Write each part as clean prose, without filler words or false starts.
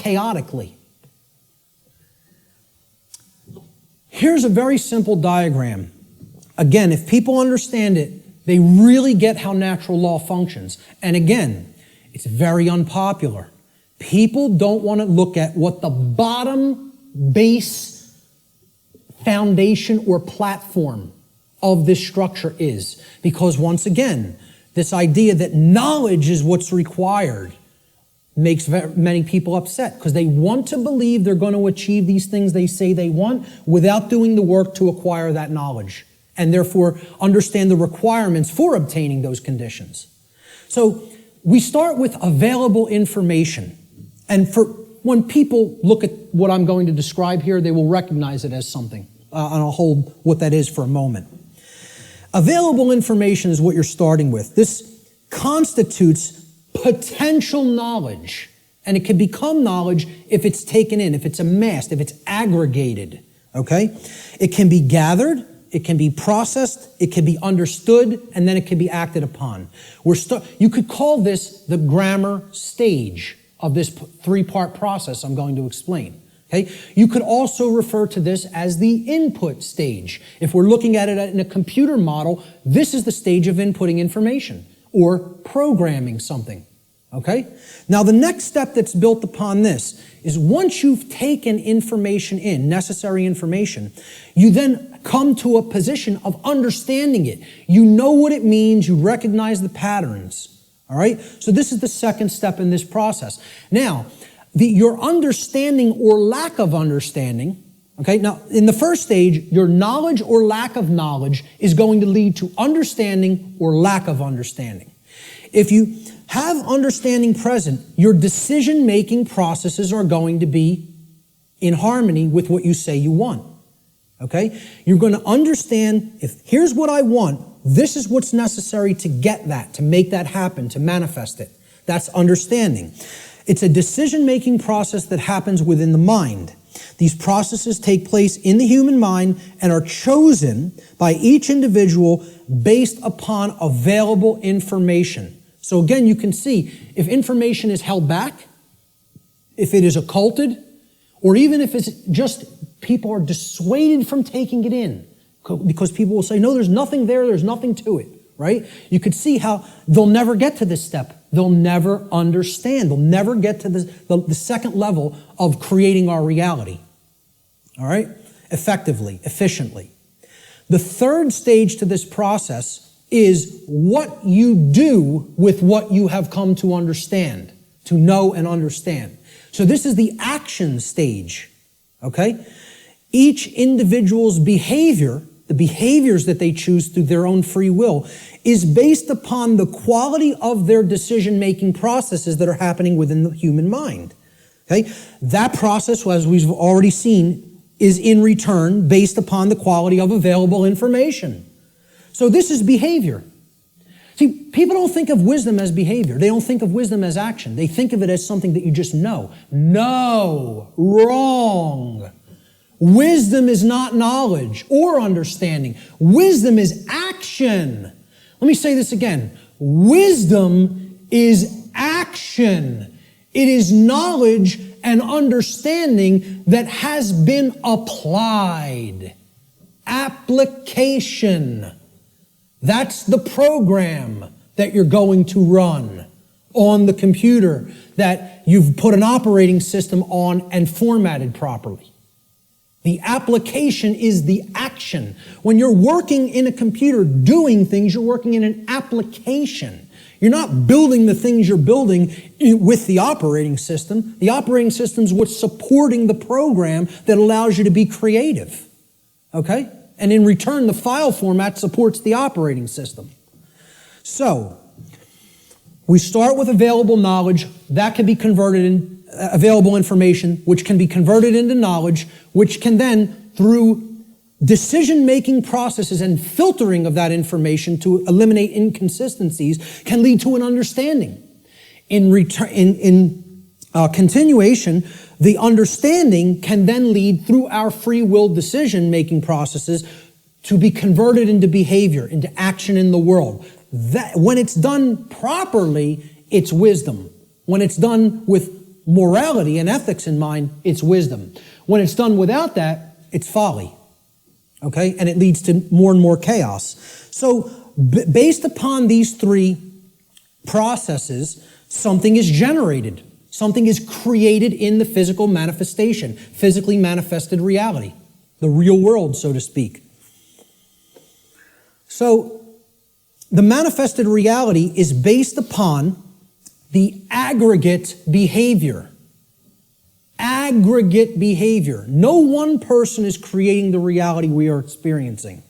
chaotically. Here's a very simple diagram. Again, if people understand it, they really get how natural law functions. And again, it's very unpopular. People don't want to look at what the bottom base foundation or platform of this structure is. Because once again, this idea that knowledge is what's required makes many people upset because they want to believe they're going to achieve these things they say they want without doing the work to acquire that knowledge and therefore understand the requirements for obtaining those conditions. So we start with available information. And when people look at what I'm going to describe here, they will recognize it as something. And I'll hold what that is for a moment. Available information is what you're starting with. This constitutes potential knowledge, and it can become knowledge if it's taken in, if it's amassed, if it's aggregated, okay? It can be gathered, it can be processed, it can be understood, and then it can be acted upon. You could call this the grammar stage of this three-part process I'm going to explain. Okay? You could also refer to this as the input stage. If we're looking at it in a computer model, this is the stage of inputting information or programming something. Okay? Now the next step that's built upon this is once you've taken information in, necessary information, you then come to a position of understanding it. You know what it means, you recognize the patterns. All right? So this is the second step in this process. Now, your understanding or lack of understanding, okay, now in the first stage, your knowledge or lack of knowledge is going to lead to understanding or lack of understanding. If you have understanding present, your decision-making processes are going to be in harmony with what you say you want, okay? You're going to understand, if here's what I want, this is what's necessary to get that, to make that happen, to manifest it. That's understanding. It's a decision-making process that happens within the mind. These processes take place in the human mind and are chosen by each individual based upon available information. So again, you can see if information is held back, if it is occulted, or even if it's just people are dissuaded from taking it in because people will say, no, there's nothing there, there's nothing to it, right? You could see how they'll never get to this step. They'll never understand. They'll never get to the second level of creating our reality. All right? Effectively, efficiently. The third stage to this process is what you do with what you have come to understand, to know and understand. So this is the action stage. Okay? Each individual's behavior, the behaviors that they choose through their own free will, is based upon the quality of their decision-making processes that are happening within the human mind. Okay? That process, as we've already seen, is in return based upon the quality of available information. So this is behavior. See, people don't think of wisdom as behavior. They don't think of wisdom as action. They think of it as something that you just know. No, wrong. Wisdom is not knowledge or understanding. Wisdom is action. Let me say this again. Wisdom is action. It is knowledge and understanding that has been applied. Application. That's the program that you're going to run on the computer that you've put an operating system on and formatted properly. The application is the action. When you're working in a computer doing things, you're working in an application. You're not building the things you're building with the operating system. The operating system is what's supporting the program that allows you to be creative. Okay? And in return, the file format supports the operating system. So, we start with available knowledge. That can be converted in available information, which can be converted into knowledge, which can then, through decision-making processes and filtering of that information to eliminate inconsistencies, can lead to an understanding. In continuation, the understanding can then lead through our free will decision-making processes to be converted into behavior, into action in the world. That, when it's done properly, it's wisdom. When it's done with morality and ethics in mind, it's wisdom. When it's done without that, it's folly. Okay? And it leads to more and more chaos. So, based upon these three processes, something is generated. Something is created in the physical manifestation, physically manifested reality, the real world, so to speak. So, the manifested reality is based upon the aggregate behavior. Aggregate behavior. No one person is creating the reality we are experiencing.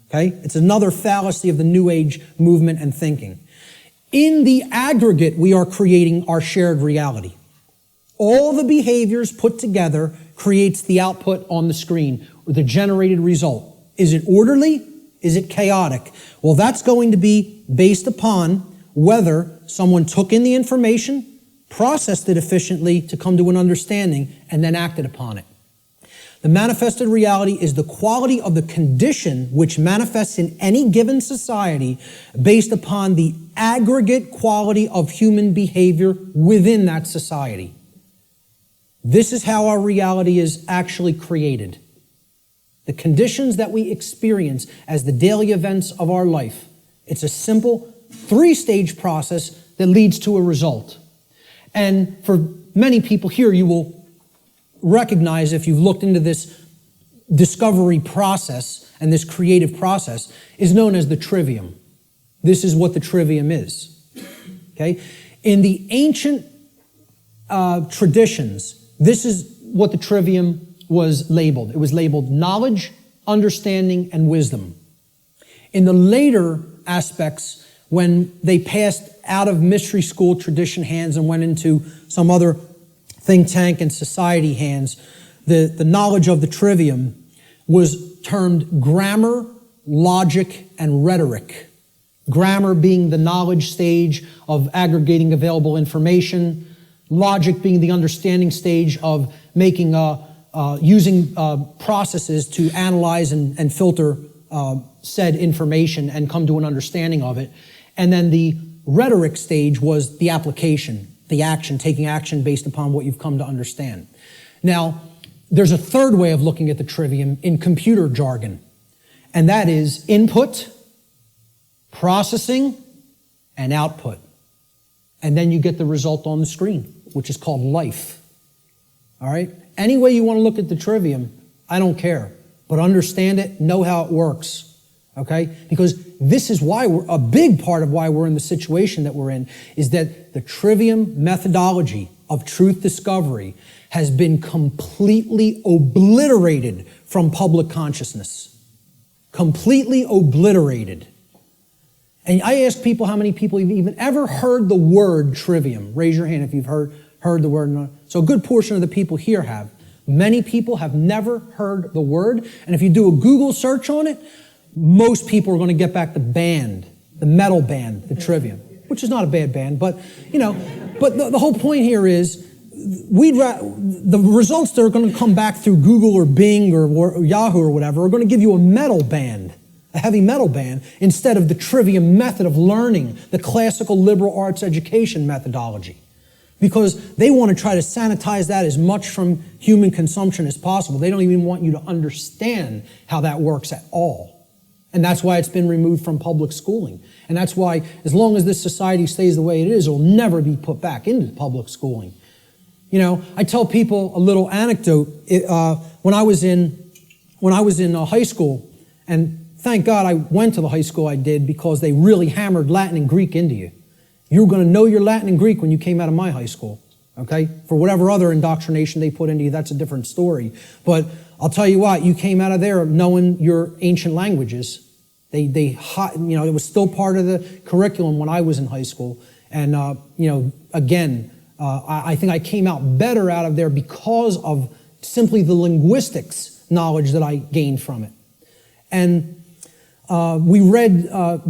Okay? It's another fallacy of the New Age movement and thinking. In the aggregate, we are creating our shared reality. All the behaviors put together creates the output on the screen, or the generated result. Is it orderly? Is it chaotic? Well, that's going to be based upon whether someone took in the information, processed it efficiently to come to an understanding, and then acted upon it. The manifested reality is the quality of the condition which manifests in any given society based upon the aggregate quality of human behavior within that society. This is how our reality is actually created. The conditions that we experience as the daily events of our life. It's a simple three-stage process that leads to a result. And for many people here, you will recognize, if you've looked into this discovery process and this creative process, is known as the Trivium. This is what the Trivium is. Okay? In the ancient traditions, this is what the Trivium was labeled. It was labeled knowledge, understanding, and wisdom. In the later aspects, when they passed out of mystery school tradition hands and went into some other think tank and society hands, the knowledge of the Trivium was termed grammar, logic, and rhetoric. Grammar being the knowledge stage of aggregating available information, logic being the understanding stage of making using processes to analyze and filter said information and come to an understanding of it. And then the rhetoric stage was the application, the action, taking action based upon what you've come to understand. Now, there's a third way of looking at the Trivium in computer jargon, and that is input, processing, and output. And then you get the result on the screen, which is called life. All right? Any way you want to look at the Trivium, I don't care. But understand it, know how it works. Okay? Because this is why a big part of why we're in the situation that we're in is that the Trivium methodology of truth discovery has been completely obliterated from public consciousness. Completely obliterated. And I ask people how many people have even ever heard the word Trivium. Raise your hand if you've heard the word. So a good portion of the people here have. Many people have never heard the word. And if you do a Google search on it, most people are going to get back the band, the metal band, the Trivium, which is not a bad band, but, but the whole point here is the results that are going to come back through Google or Bing or Yahoo or whatever are going to give you a metal band, a heavy metal band, instead of the Trivium method of learning, the classical liberal arts education methodology. Because they want to try to sanitize that as much from human consumption as possible. They don't even want you to understand how that works at all. And that's why it's been removed from public schooling. And that's why, as long as this society stays the way it is, it'll never be put back into public schooling. I tell people a little anecdote. When I was in high school, and thank God I went to the high school I did because they really hammered Latin and Greek into you. You were going to know your Latin and Greek when you came out of my high school, okay? For whatever other indoctrination they put into you, that's a different story. But I'll tell you what, you came out of there knowing your ancient languages. It was still part of the curriculum when I was in high school. And, again, I think I came out better out of there because of simply the linguistics knowledge that I gained from it. And we read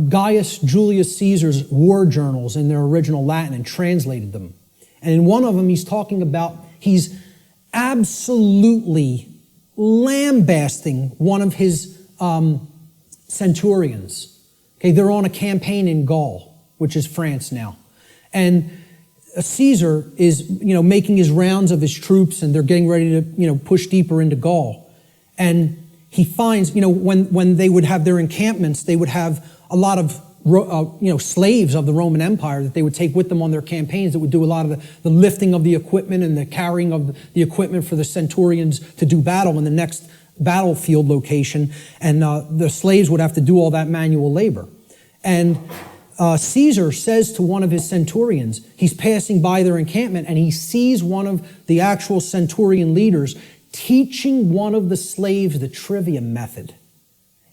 Gaius Julius Caesar's war journals in their original Latin and translated them. And in one of them, he's absolutely lambasting one of his centurions. Okay, they're on a campaign in Gaul, which is France now. And Caesar is, making his rounds of his troops, and they're getting ready to, push deeper into Gaul. And he finds, when they would have their encampments, they would have a lot of, slaves of the Roman Empire that they would take with them on their campaigns that would do a lot of the lifting of the equipment and the carrying of the equipment for the centurions to do battle in the next battlefield location. And the slaves would have to do all that manual labor. And Caesar says to one of his centurions, he's passing by their encampment, and he sees one of the actual centurion leaders teaching one of the slaves the Trivium method.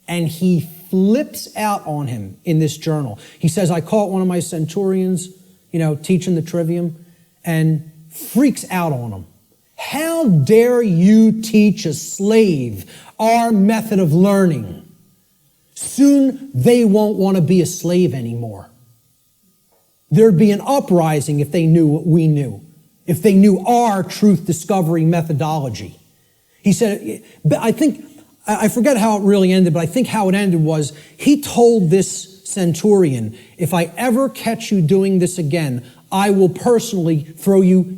And he flips out on him in this journal. He says, I caught one of my centurions, teaching the Trivium, and freaks out on him. How dare you teach a slave our method of learning? Soon they won't want to be a slave anymore. There'd be an uprising if they knew what we knew, if they knew our truth discovery methodology. He said, I forget how it really ended, but I think how it ended was he told this centurion, if I ever catch you doing this again, I will personally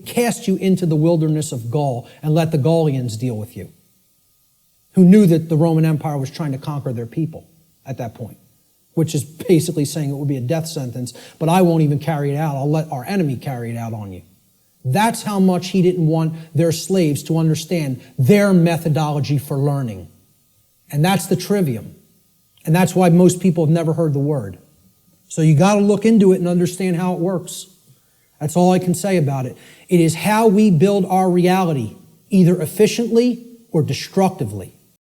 cast you into the wilderness of Gaul and let the Gaulians deal with you, who knew that the Roman Empire was trying to conquer their people at that point, which is basically saying it would be a death sentence, but I won't even carry it out. I'll let our enemy carry it out on you. That's how much he didn't want their slaves to understand their methodology for learning. And that's the Trivium. And that's why most people have never heard the word. So you got to look into it and understand how it works. That's all I can say about it. It is how we build our reality, either efficiently or destructively.